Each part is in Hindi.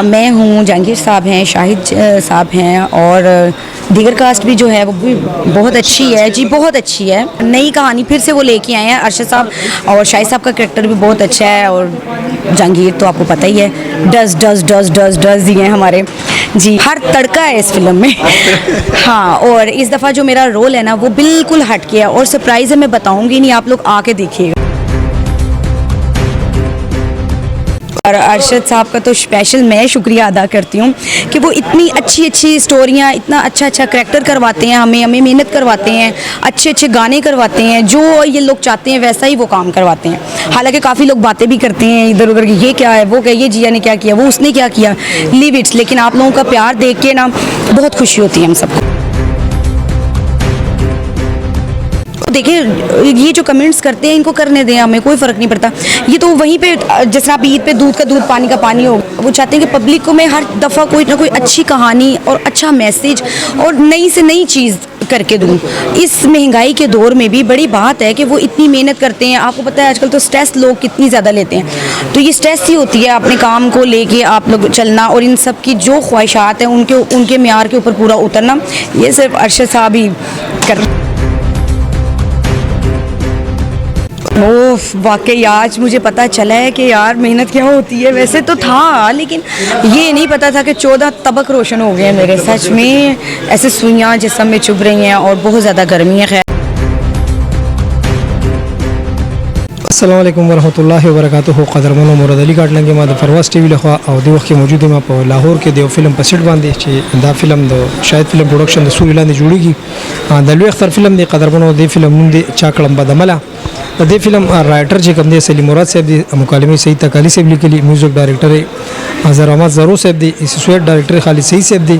मैं हूँ, जहांगीर साहब हैं, शाहिद साहब हैं और दीगर कास्ट भी जो है वो भी बहुत अच्छी है जी, बहुत अच्छी है। नई कहानी फिर से वो लेके आए हैं अरशद साहब, और शाहिद साहब का कैरेक्टर भी बहुत अच्छा है। और जहांगीर तो आपको पता ही है, does does does does does दिए हैं हमारे जी, हर तड़का है इस फिल्म में। हाँ, और इस दफ़ा जो मेरा रोल है ना वो बिल्कुल हट के है और सरप्राइज़ है, मैं बताऊँगी नहीं, आप लोग आके देखिएगा। और अरशद साहब का तो स्पेशल मैं शुक्रिया अदा करती हूँ कि वो इतनी अच्छी अच्छी स्टोरियाँ, इतना अच्छा अच्छा करैक्टर करवाते हैं, हमें मेहनत करवाते हैं, अच्छे अच्छे गाने करवाते हैं, जो ये लोग चाहते हैं वैसा ही वो काम करवाते हैं। हालांकि काफ़ी लोग बातें भी करते हैं इधर उधर की, ये क्या है, वो क्या, ये जिया ने क्या किया, वो उसने क्या किया, लीव इट्स। लेकिन आप लोगों का प्यार देख के ना बहुत खुशी होती है हम सबको। देखिए, ये जो कमेंट्स करते हैं इनको करने दें, हमें कोई फ़र्क नहीं पड़ता। ये तो वहीं पे जैसे आप ईद पे दूध का दूध पानी का पानी हो, वो चाहते हैं कि पब्लिक को मैं हर दफ़ा कोई ना कोई अच्छी कहानी और अच्छा मैसेज और नई से नई चीज़ करके दूँ। इस महंगाई के दौर में भी बड़ी बात है कि वो इतनी मेहनत करते हैं। आपको पता है आजकल तो स्ट्रेस लोग कितनी ज़्यादा लेते हैं, तो ये स्ट्रेस ही होती है अपने काम को लेके आप लोग चलना और इन सब की जो ख्वाहिशात हैं उनके म्यार के ऊपर पूरा उतरना, ये सिर्फ अरशद साहब ही कर। ओह, वाकई आज मुझे पता चला है कि यार मेहनत क्या होती है। वैसे तो था, लेकिन ये नहीं पता था कि 14 तबक रोशन हो गए हैं मेरे। सच में ऐसे सुइयाँ जिस्म में चुभ रही हैं और बहुत ज़्यादा गर्मी है। खैर, अस्सलाम वालेकुम वरहमतुल्लाहि वबरकातुहू। क़दरमनो मुराद अली काटलन के माद फरवास टीवी लखवा और दे वक्त के मौजूद में आप लाहौर के देव फिल्म पर सेट बांधे दा फिल्म दो शायद फिल्म प्रोडक्शन द सूर्य लांदी जुड़ेगी दलवे अख्तर फिल्म दे क़दरमनो दे फिल्म मुंदे चाकलम बदमला दे फिल्म राइटर जे कम दे सलीम मुराद साहब दे मुकालमे सही तकाली से लिखली, म्यूजिक डायरेक्टर अजहर अहमद ज़रूर साहब दे, स्वेट डायरेक्टर खालिद सही साहब दे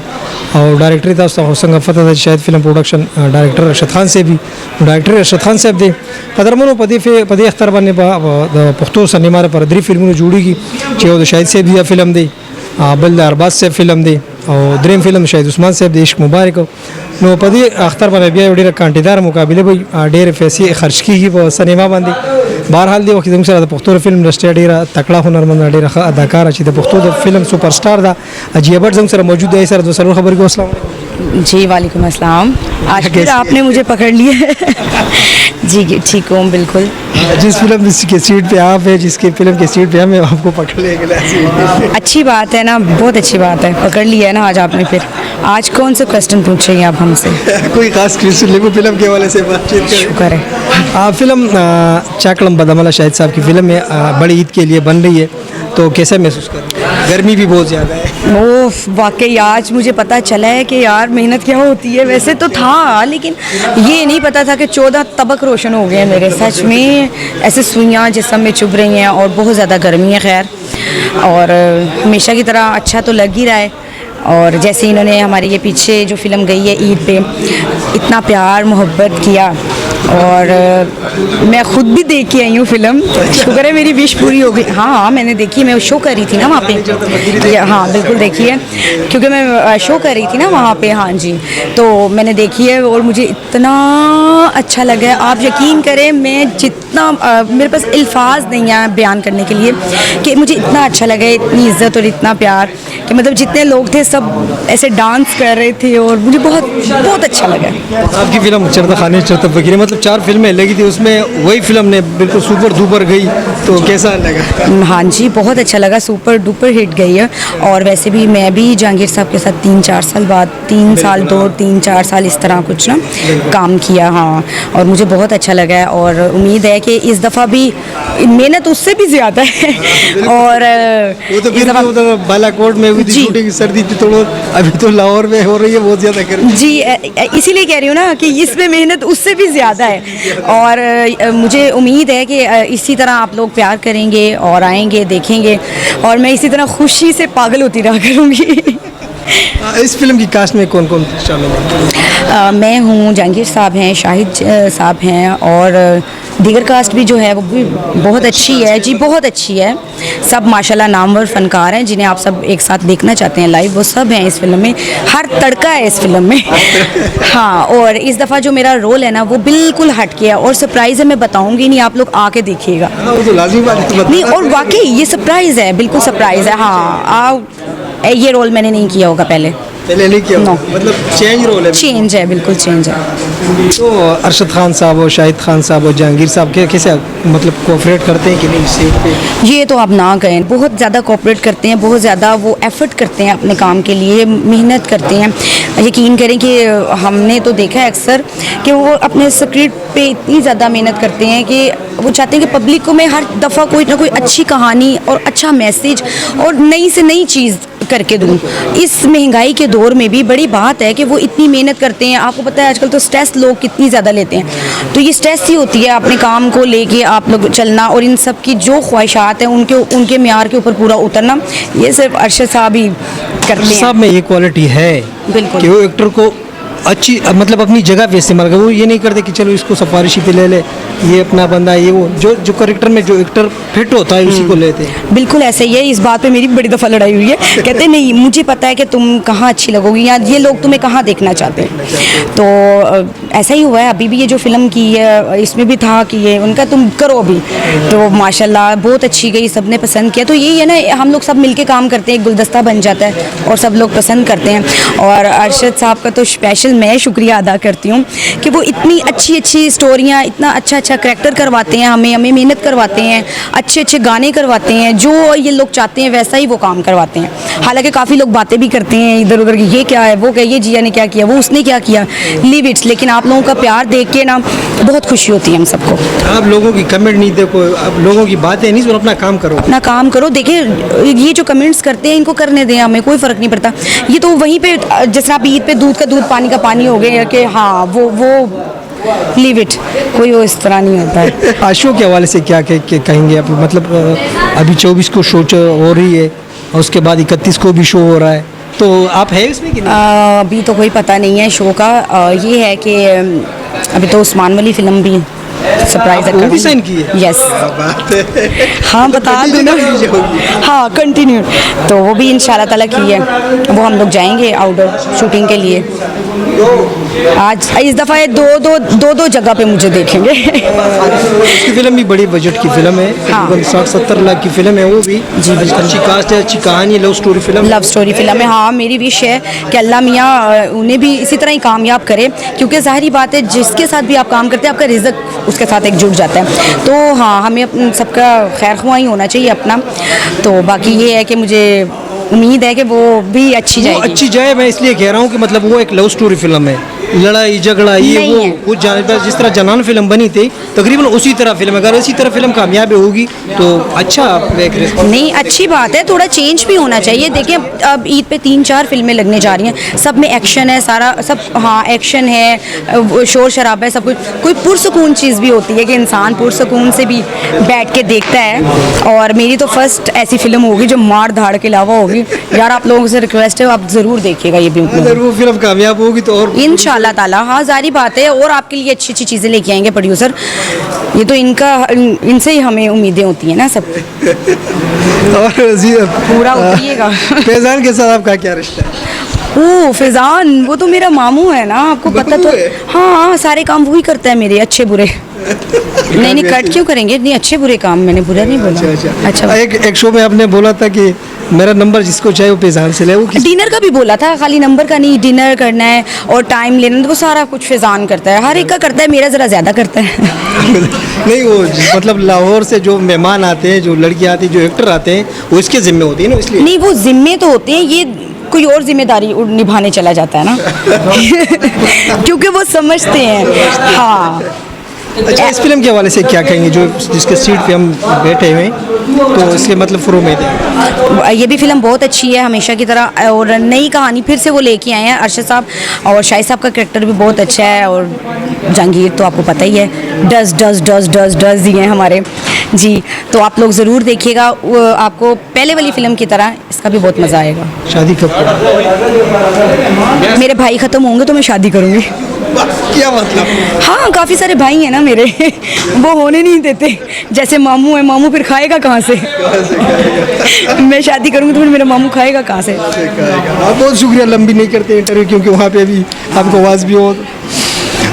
और डायरेक्टर था हुसैन गफत शायद film production director Arshad Khan से भी डायरेक्टर अरशद खान साहब दे क़दरमनो पदे अख्तर बने पुख्तो सनीमार पर दरी फिल्मों जुड़ेगी चे शाहिद साहब दिया फिल्म दे, बल अरबाज साहब फिल्म दे और ड्रीम फिल्म शाहिद उस्मान साहब दे इश्क मुबारक नो पदी अख्तर बने बिया डेर कांटेदार मुकाबले भाई डेर पैसे खर्च की सनीमा बांधी। बहरहाल दे वक्त sir Pukhto film industry der तकड़ा हुनरमंद डेर अदाकार अच्छी पुख्तो फिल्म सुपरस्टार दा अजीबट जंग सर मौजूद है सर दूसरा खबर को अस्सलाम जी वालेकुम अस्सलाम। आज फिर आपने मुझे पकड़ लिया है। जी ठीक हूँ बिल्कुल। जिस फिल्म के सीट पे आप है, जिसके फिल्म के सीट पे हम आपको पकड़ लेंगे। अच्छी बात है ना, बहुत अच्छी बात है, पकड़ लिया है ना आज आपने। फिर आज कौन से क्वेश्चन पूछेंगे आप हमसे? कोई खास क्वेश्चन लेको फिल्म के हवाले से बातचीत करें। शुक्र है। फिल्म चाकलम बदमला शाहिद साहब की फिल्म है, बड़ी ईद के लिए बन रही है, तो कैसा महसूस कर रहे हैं? गर्मी भी बहुत ज़्यादा है। ओह, वाकई आज मुझे पता चला है कि यार मेहनत क्या होती है। वैसे तो था, लेकिन ये नहीं पता था कि 14 तबक रोशन हो गए हैं मेरे। सच में ऐसे सुइयाँ जिस्म में चुभ रही हैं और बहुत ज़्यादा गर्मी है। खैर, और हमेशा की तरह अच्छा तो लग ही रहा है। और जैसे इन्होंने हमारे ये पीछे जो फिल्म गई है ईद पे, इतना प्यार मोहब्बत किया और मैं ख़ुद भी देख के आई हूँ फिल्म। शुक्र है मेरी विश पूरी हो गई। हाँ, मैंने देखी, मैं शो कर रही थी ना वहाँ पे। हाँ बिल्कुल देखी है, क्योंकि मैं शो कर रही थी ना वहाँ पे। हाँ जी, तो मैंने देखी है और मुझे इतना अच्छा लगा। आप यकीन करें, मैं जितना मेरे पास अल्फाज नहीं है बयान करने के लिए कि मुझे इतना अच्छा लगा, इतनी इज़्ज़त और इतना प्यार कि मतलब जितने लोग थे सब ऐसे डांस कर रहे थे और मुझे बहुत बहुत अच्छा लगा। आपकी फिल्म चरता खाने चरता फकीर, मतलब 4 फिल्में लगी थी, उसमें वही फिल्म ने बिल्कुल सुपर डुपर गई, तो कैसा लगा? हाँ जी, बहुत अच्छा लगा, सुपर डुपर हिट गई है। और वैसे भी मैं भी जहांगीर साहब के साथ 3-4 साल बाद 3 साल 2-3-4 साल इस तरह कुछ ना काम किया। हाँ, और मुझे बहुत अच्छा लगा है और उम्मीद है कि इस दफ़ा भी मेहनत उससे भी ज़्यादा है। और वो तो फिर बालाकोट में हुई थी शूटिंग, सर्दी थी, तो अभी तो लाहौर में हो रही है बहुत ज़्यादा गर्मी जी। इसीलिए कह रही हूँ ना कि इसमें मेहनत उससे भी ज़्यादा है। और मुझे उम्मीद है कि इसी तरह आप लोग प्यार करेंगे और आएंगे, देखेंगे, और मैं इसी तरह खुशी से पागल होती रहा करूँगी। इस फिल्म की कास्ट में कौन कौन शामिल है? मैं हूँ, जहांगीर साहब हैं, शाहिद साहब हैं और दीगर कास्ट भी जो है वो भी बहुत अच्छी है जी, बहुत अच्छी है। सब माशाल्लाह नामवर फनकार हैं जिन्हें आप सब एक साथ देखना चाहते हैं लाइव, वो सब हैं इस फिल्म में। हर तड़का है इस फिल्म में। हाँ, और इस दफ़ा जो मेरा रोल है ना वो बिल्कुल हट के है और सरप्राइज़ है, मैं बताऊंगी नहीं, आप लोग आके देखिएगा। वो तो लाजिमी बात है। नहीं, और वाकई ये सरप्राइज़ है, बिल्कुल सरप्राइज़ है। हाँ, ये रोल मैंने नहीं किया होगा पहले नहीं किया, No. मतलब चेंज रोल है। चेंज है, बिल्कुल चेंज है। तो अरशद खान साहब और शाहिद खान साहब और जहांगीर साहब के कैसे मतलब कोऑपरेट करते हैं कि नहीं सेट पे? ये तो आप ना कहें, बहुत ज़्यादा कोऑपरेट करते हैं, बहुत ज़्यादा वो एफ़र्ट करते हैं अपने काम के लिए, मेहनत करते हैं। यकीन करें कि हमने तो देखा है अक्सर कि वो अपने स्क्रिप्ट पे इतनी ज़्यादा मेहनत करते हैं कि वो चाहते हैं कि पब्लिक को मैं हर दफ़ा कोई ना कोई अच्छी कहानी और अच्छा मैसेज और नई से नई चीज़ करके दूँ। इस महंगाई के दौर में भी बड़ी बात है कि वो इतनी मेहनत करते हैं। आपको पता है आजकल तो स्ट्रेस लोग कितनी ज़्यादा लेते हैं, तो ये स्ट्रेस ही होती है अपने काम को लेके आप लोग चलना और इन सब की जो ख्वाहिशात हैं उनके म्यार के ऊपर पूरा उतरना, ये सिर्फ अरशद साहब ही करते हैं। साहब में ये क्वालिटी है बिल्कुल। कि वो एक्टर को अच्छी मतलब अपनी जगह पे इस्तेमाल कर, वो ये नहीं करते कि चलो इसको सिफारिशी पे ले ले, ये अपना बंदा, ये वो जो करेक्टर में जो एक्टर फिट होता है उसी को लेते हैं। बिल्कुल ऐसे ही है। इस बात पे मेरी बड़ी दफ़ा लड़ाई हुई है। कहते नहीं, मुझे पता है कि तुम कहाँ अच्छी लगोगी या ये लोग तुम्हें कहाँ देखना चाहते हैं। तो ऐसा ही हुआ है। अभी भी ये जो फिल्म की है इसमें भी था कि ये उनका तुम करो अभी, तो माशाल्लाह बहुत अच्छी गई, सबने पसंद किया। तो यही है ना, हम लोग सब मिलके काम करते हैं, एक गुलदस्ता बन जाता है और सब लोग पसंद करते हैं। और अरशद साहब का तो स्पेशल मैं शुक्रिया अदा करती हूँ कि वो इतनी अच्छी अच्छी स्टोरियाँ, इतना अच्छा अच्छा करैक्टर करवाते हैं, हमें मेहनत करवाते हैं, अच्छे अच्छे गाने करवाते हैं, जो ये लोग चाहते हैं वैसा ही वो काम करवाते हैं। हालांकि काफ़ी लोग बातें भी करते हैं इधर उधर की, ये क्या है, वो क्या, ये जिया ने क्या किया, वो उसने क्या किया, लीव इट्स। लेकिन आप लोगों का प्यार देख के ना बहुत खुशी होती है हम सबको। आप लोगों की कमेंट नहीं देखो, आप लोगों की बातें नहीं सुनो, अपना काम करो। अपना काम करो। देखिए, ये जो कमेंट्स करते हैं इनको करने दें, हमें कोई फ़र्क नहीं पड़ता। ये तो वहीं पे जैसे आप ईद पे दूध का दूध पानी का पानी हो गए कि हाँ वो लीव इट, कोई वो इस तरह नहीं होता है। आज शो के हवाले से क्या कहेंगे आप? मतलब अभी 24 को शो हो रही है और उसके बाद 31 को भी शो हो रहा है, तो आप है इसमें कि नहीं? अभी तो कोई पता नहीं है शो का। ये है कि अभी तो उस्मान वाली फिल्म भी सरप्राइज वो भी साइन की है? यस, बात है। हाँ बता दो ना। हाँ, कंटिन्यू। तो वो भी इंशाल्लाह ताला की है, वो हम लोग जाएंगे आउटडोर शूटिंग के लिए। आज इस दफ़ा ये दो जगह पे मुझे देखेंगे। उसकी फिल्म भी बड़ी बजट की फिल्म है, हाँ। तकरीबन 60-70 लाख की फिल्म है वो भी। जी बिल्कुल। अच्छी कास्ट है, अच्छी कहानी, love story film. Love story film है। हाँ, मेरी विश है कि अल्लाह मियाँ उन्हें भी इसी तरह ही कामयाब करे, क्योंकि ज़ाहिरी बात है जिसके साथ भी आप काम करते हैं आपका रिज़्क उसके साथ एक जुड़ जाता है। तो हाँ, हमें सबका खैर ख्वाह ही होना चाहिए अपना। तो बाकी ये है कि मुझे उम्मीद है कि वो भी अच्छी जाएगी। अच्छी जाए, मैं इसलिए कह रहा हूँ कि मतलब वो एक लव स्टोरी फिल्म है, लड़ाई झगड़ा ये नहीं है। वो जिस तरह जनान फिल्म बनी थी तकरीबन उसी तरह फिल्म, अगर इसी तरह फिल्म कामयाब होगी तो अच्छा देख रहे। नहीं, अच्छी बात है, थोड़ा चेंज भी होना चाहिए। देखिए, अब ईद पे 3-4 फिल्में लगने जा रही हैं, सब में एक्शन है, सारा सब, हाँ एक्शन है, शोर शराबा है, सब कुछ। कोई पुरसकून चीज़ भी होती है कि इंसान पुरसकून से भी बैठ के देखता है। और मेरी तो फर्स्ट ऐसी फिल्म होगी जो मार धाड़ के अलावा होगी। यार, आप लोगों से रिक्वेस्ट है, आप ज़रूर देखिएगा ये भी। अगर वो फिल्म कामयाब होगी तो और इंशाल्लाह ताला, हाँ जारी बात है, और आपके लिए अच्छी अच्छी चीज़ें लेके आएंगे प्रोड्यूसर। ये तो इनसे ही हमें उम्मीदें होती हैं ना सब। और पूरा उतरिएगा। फैजान के साथ आपका क्या रिश्ता है? ओह, फैजान वो तो मेरा मामू है ना, आपको पता तो। हाँ, सारे काम वही करता है मेरे, अच्छे बुरे। नहीं, कट क्यों करेंगे, इतने अच्छे बुरे काम, मैंने बुरा नहीं बोला। अच्छा, एक शो में आपने बोला था कि मेरा नंबर जिसको चाहे वो फैजान से ले। वो डिनर का भी बोला था, खाली नंबर का नहीं, डिनर करना है और टाइम लेना, तो वो सारा कुछ फैजान करता है, हर एक का करता है, मेरा ज़रा ज़्यादा करता है। नहीं, वो मतलब लाहौर से जो मेहमान आते हैं, जो लड़कियाँ आती हैं, जो एक्टर आते हैं, वो इसके जिम्मे होती है ना, इसलिए। नहीं, वो जिम्मे तो होते हैं, ये कोई और जिम्मेदारी निभाने चला जाता है ना। क्योंकि वो समझते हैं। हाँ। अच्छा, इस फिल्म के हवाले से क्या कहेंगे, जो जिसके सीट पे हम बैठे हुए हैं, तो इसके मतलब फ्रो में थे। ये भी फिल्म बहुत अच्छी है हमेशा की तरह, और नई कहानी फिर से वो लेके आए हैं अरशद साहब, और शाहिद साहब का कैरेक्टर भी बहुत अच्छा है, और जहांगीर तो आपको पता ही है, डज दिए हैं हमारे जी। तो आप लोग ज़रूर देखिएगा, आपको पहले वाली फिल्म की तरह इसका भी बहुत मज़ा आएगा। शादी कब? मेरे भाई ख़त्म होंगे तो मैं शादी करूँगी। क्या मतलब? हाँ काफ़ी सारे भाई हैं ना मेरे वो होने नहीं देते। जैसे मामू है, मामू फिर खाएगा कहाँ से? मैं शादी करूँगी तो फिर मेरा मामू खाएगा कहाँ से? आप बहुत शुक्रिया, लंबी नहीं करते इंटरव्यू क्योंकि वहाँ पे अभी आपको आवाज़ भी हो